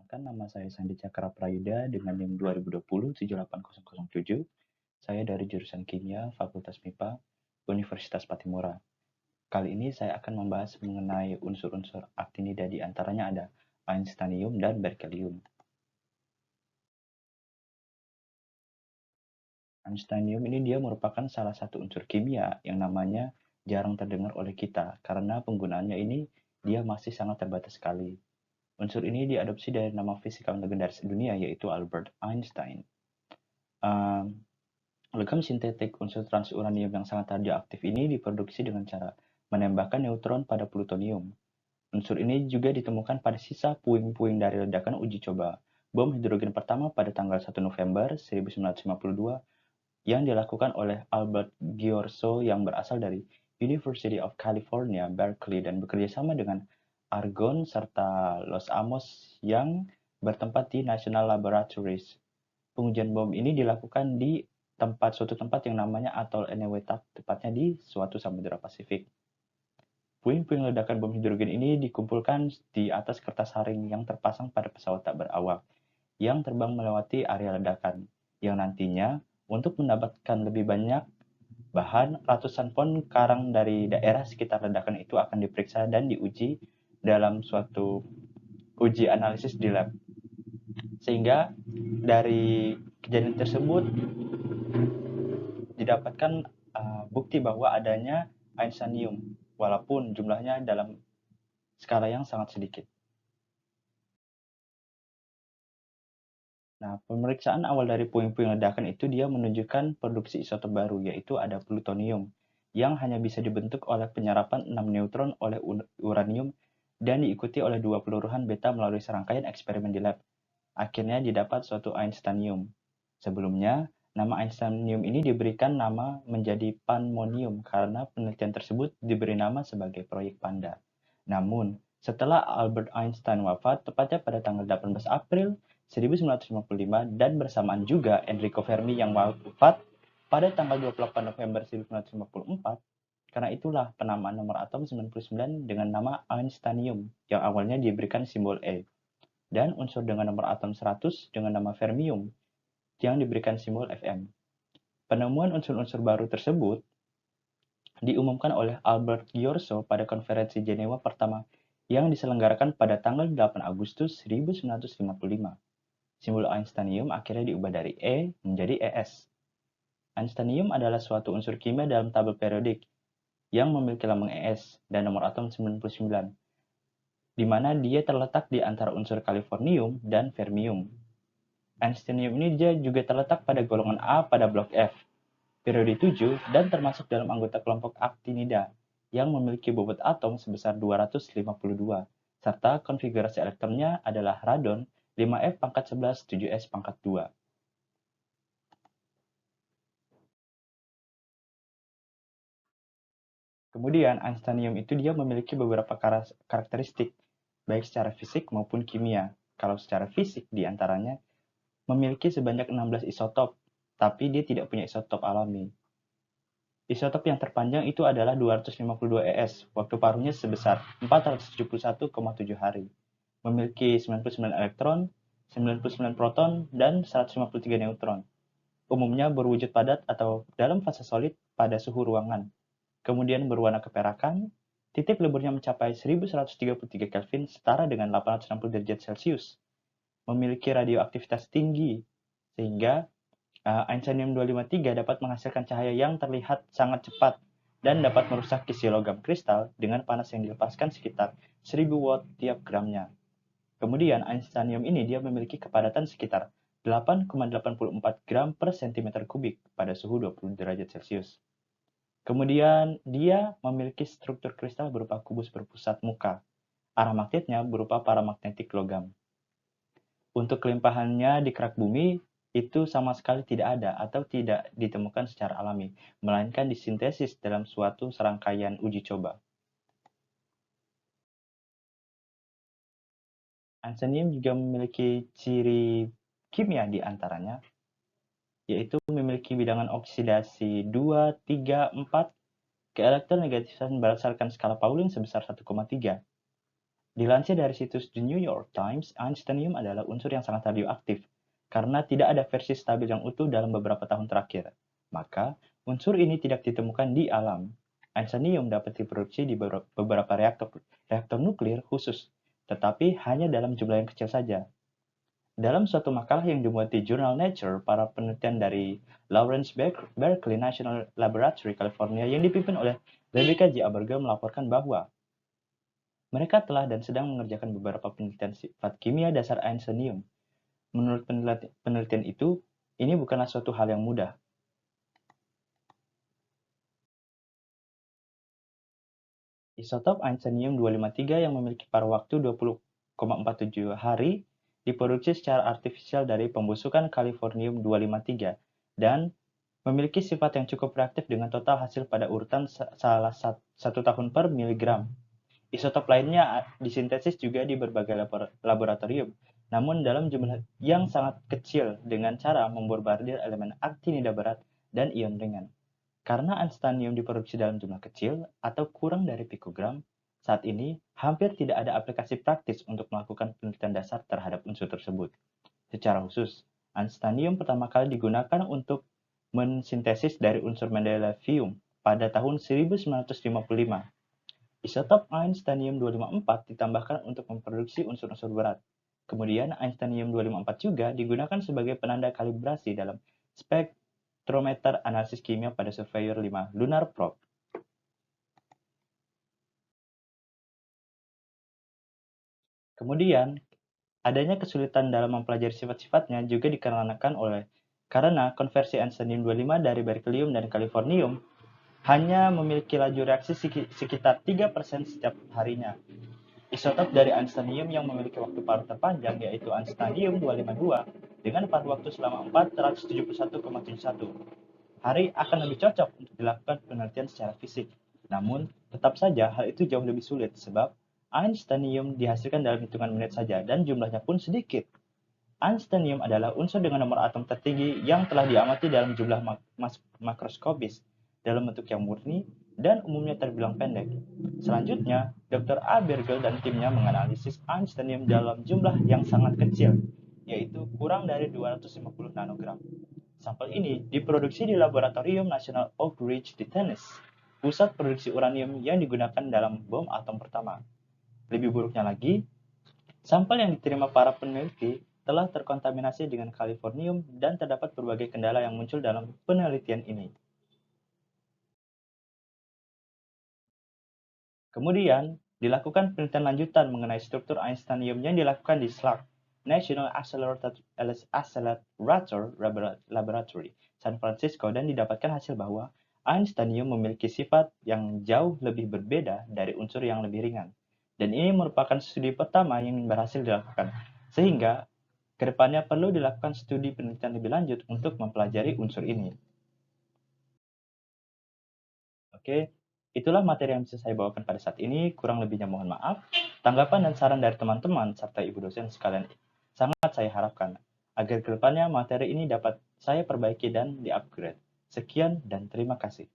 Perkenalkan, nama saya Sandi Cakra Prayuda dengan NIM 2020-78007. Saya dari jurusan Kimia, Fakultas MIPA, Universitas Patimura. Kali ini saya akan membahas mengenai unsur-unsur aktinida, di antaranya ada einsteinium dan berkelium. Einsteinium ini dia merupakan salah satu unsur kimia yang namanya jarang terdengar oleh kita karena penggunaannya ini dia masih sangat terbatas sekali. Unsur ini diadopsi dari nama fisikawan legendaris dunia yaitu Albert Einstein. Logam sintetik unsur transuranium yang sangat radioaktif ini diproduksi dengan cara menembakkan neutron pada plutonium. Unsur ini juga ditemukan pada sisa puing-puing dari ledakan uji coba bom hidrogen pertama pada tanggal 1 November 1952 yang dilakukan oleh Albert Ghiorso yang berasal dari University of California, Berkeley, dan bekerja sama dengan Argonne serta Los Alamos yang bertempat di National Laboratories. Pengujian bom ini dilakukan di suatu tempat yang namanya Atoll Eniwetok, tepatnya di suatu samudera Pasifik. Puing-puing ledakan bom hidrogen ini dikumpulkan di atas kertas haring yang terpasang pada pesawat tak berawak yang terbang melewati area ledakan, yang nantinya untuk mendapatkan lebih banyak bahan, ratusan pon karang dari daerah sekitar ledakan itu akan diperiksa dan diuji dalam suatu uji analisis di lab. Sehingga dari kejadian tersebut didapatkan bukti bahwa adanya einsteinium, walaupun jumlahnya dalam skala yang sangat sedikit. Nah, pemeriksaan awal dari puing-puing ledakan itu dia menunjukkan produksi isotop baru, yaitu ada plutonium, yang hanya bisa dibentuk oleh penyerapan 6 neutron oleh uranium dan diikuti oleh 2 peluruhan beta melalui serangkaian eksperimen di lab. Akhirnya didapat suatu einsteinium. Sebelumnya, nama einsteinium ini diberikan nama menjadi panmonium karena penelitian tersebut diberi nama sebagai proyek Panda. Namun, setelah Albert Einstein wafat tepatnya pada tanggal 18 April 1955 dan bersamaan juga Enrico Fermi yang wafat pada tanggal 28 November 1954, karena itulah penamaan nomor atom 99 dengan nama einsteinium yang awalnya diberikan simbol E, dan unsur dengan nomor atom 100 dengan nama fermium yang diberikan simbol Fm. Penemuan unsur-unsur baru tersebut diumumkan oleh Albert Ghiorso pada konferensi Jenewa pertama yang diselenggarakan pada tanggal 8 Agustus 1955. Simbol einsteinium akhirnya diubah dari E menjadi Es. Einsteinium adalah suatu unsur kimia dalam tabel periodik yang memiliki lambang Es dan nomor atom 99, di mana dia terletak di antara unsur kalifornium dan fermium. Einsteinium ini juga terletak pada golongan A pada blok F, periode 7, dan termasuk dalam anggota kelompok aktinida yang memiliki bobot atom sebesar 252, serta konfigurasi elektronnya adalah radon 5F⁻11 7S⁻2. Kemudian, einsteinium itu dia memiliki beberapa karakteristik, baik secara fisik maupun kimia. Kalau secara fisik, diantaranya memiliki sebanyak 16 isotop, tapi dia tidak punya isotop alami. Isotop yang terpanjang itu adalah 252 Es, waktu paruhnya sebesar 471,7 hari. Memiliki 99 elektron, 99 proton, dan 153 neutron. Umumnya berwujud padat atau dalam fase solid pada suhu ruangan. Kemudian berwarna keperakan, titik leburnya mencapai 1133 Kelvin setara dengan 860 derajat Celcius. Memiliki radioaktivitas tinggi, sehingga Einsteinium 253 dapat menghasilkan cahaya yang terlihat sangat cepat dan dapat merusak kisi logam kristal dengan panas yang dilepaskan sekitar 1000 watt tiap gramnya. Kemudian einsteinium ini dia memiliki kepadatan sekitar 8,84 gram per cm kubik pada suhu 20 derajat Celcius. Kemudian dia memiliki struktur kristal berupa kubus berpusat muka. Arah magnetnya berupa paramagnetik logam. Untuk kelimpahannya di kerak bumi itu sama sekali tidak ada atau tidak ditemukan secara alami, melainkan disintesis dalam suatu serangkaian uji coba. Einsteinium juga memiliki ciri kimia di antaranya, yaitu memiliki bilangan oksidasi 2, 3, 4 ke elektronegativitas berdasarkan skala Pauling sebesar 1,3. Dilansir dari situs The New York Times, einsteinium adalah unsur yang sangat radioaktif karena tidak ada versi stabil yang utuh dalam beberapa tahun terakhir. Maka, unsur ini tidak ditemukan di alam. Einsteinium dapat diproduksi di beberapa reaktor nuklir khusus, tetapi hanya dalam jumlah yang kecil saja. Dalam suatu makalah yang dimuat di jurnal Nature, para penelitian dari Lawrence Berkeley National Laboratory, California, yang dipimpin oleh Rebecca G. Aberger melaporkan bahwa mereka telah dan sedang mengerjakan beberapa penelitian sifat kimia dasar einsteinium. Menurut penelitian itu, ini bukanlah suatu hal yang mudah. Isotop einsteinium 253 yang memiliki paruh waktu 20,47 hari diproduksi secara artifisial dari pembusukan kalifornium 253 dan memiliki sifat yang cukup reaktif dengan total hasil pada urutan salah 1 tahun per miligram. Isotop lainnya disintesis juga di berbagai laboratorium, namun dalam jumlah yang sangat kecil dengan cara membombardir elemen aktinida berat dan ion ringan. Karena einsteinium diproduksi dalam jumlah kecil atau kurang dari pikogram, saat ini hampir tidak ada aplikasi praktis untuk melakukan penelitian dasar terhadap unsur tersebut. Secara khusus, einsteinium pertama kali digunakan untuk mensintesis dari unsur mendelevium pada tahun 1955. Isotop einsteinium 254 ditambahkan untuk memproduksi unsur-unsur berat. Kemudian einsteinium 254 juga digunakan sebagai penanda kalibrasi dalam spektrometer analisis kimia pada Surveyor 5 Lunar Probe. Kemudian, adanya kesulitan dalam mempelajari sifat-sifatnya juga dikarenakan karena konversi einsteinium 25 dari berkelium dan kalifornium hanya memiliki laju reaksi sekitar 3% setiap harinya. Isotop dari einsteinium yang memiliki waktu paruh terpanjang yaitu einsteinium 252 dengan paruh waktu selama 471,71 hari akan lebih cocok untuk dilakukan penelitian secara fisik. Namun, tetap saja hal itu jauh lebih sulit sebab einsteinium dihasilkan dalam hitungan menit saja dan jumlahnya pun sedikit. Einsteinium adalah unsur dengan nomor atom tertinggi yang telah diamati dalam jumlah makroskopis dalam bentuk yang murni dan umumnya terbilang pendek. Selanjutnya, Dr. A. Bergel dan timnya menganalisis einsteinium dalam jumlah yang sangat kecil, yaitu kurang dari 250 nanogram. Sampel ini diproduksi di Laboratorium Nasional Oak Ridge di Tennessee, pusat produksi uranium yang digunakan dalam bom atom pertama. Lebih buruknya lagi, sampel yang diterima para peneliti telah terkontaminasi dengan kalifornium dan terdapat berbagai kendala yang muncul dalam penelitian ini. Kemudian, dilakukan penelitian lanjutan mengenai struktur einsteinium yang dilakukan di SLAC, National Accelerator Laboratory, San Francisco, dan didapatkan hasil bahwa einsteinium memiliki sifat yang jauh lebih berbeda dari unsur yang lebih ringan. Dan ini merupakan studi pertama yang berhasil dilakukan, sehingga kedepannya perlu dilakukan studi penelitian lebih lanjut untuk mempelajari unsur ini. Oke, itulah materi yang bisa saya bawakan pada saat ini. Kurang lebihnya mohon maaf. Tanggapan dan saran dari teman-teman serta ibu dosen sekalian sangat saya harapkan agar kedepannya materi ini dapat saya perbaiki dan di-upgrade. Sekian dan terima kasih.